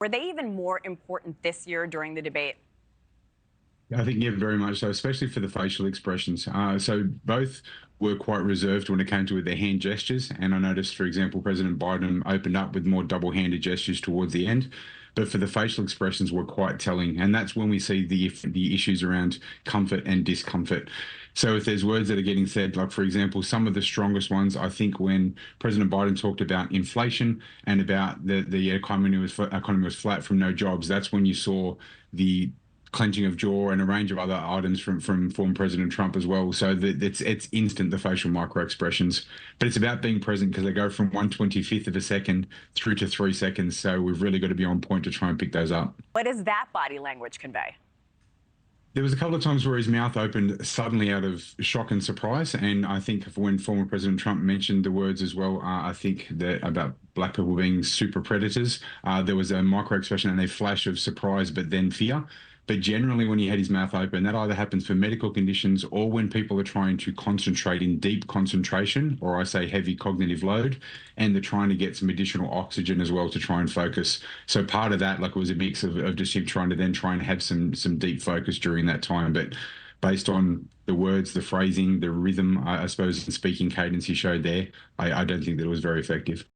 Were they even more important this year during the debate? I think, yeah, very much so, especially for the facial expressions. So both were quite reserved when it came to their hand gestures. And I noticed, for example, President Biden opened up with more double-handed gestures towards the end. But for the facial expressions were quite telling. And that's when we see the issues around comfort and discomfort. So if there's words that are getting said, like, for example, some of the strongest ones, I think when President Biden talked about inflation and about the economy was flat from no jobs, that's when you saw the clenching of jaw and a range of other items from former President Trump as well. So that it's instant, the facial micro expressions, but it's about being present because they go from 1/25th of a second through to 3 seconds. So we've really got to be on point to try and pick those up. What does that body language convey? There was a couple of times where his mouth opened suddenly out of shock and surprise. And I think when former President Trump mentioned the words as well, I think that about black people being super predators, there was a micro expression and a flash of surprise, but then fear. But generally, when he had his mouth open, that either happens for medical conditions or when people are trying to concentrate in deep concentration, or I say heavy cognitive load, and they're trying to get some additional oxygen as well to try and focus. So part of that, like, it was a mix of just him trying to have some deep focus during that time. But based on the words, the phrasing, the rhythm, I suppose, the speaking cadence he showed there, I don't think that it was very effective.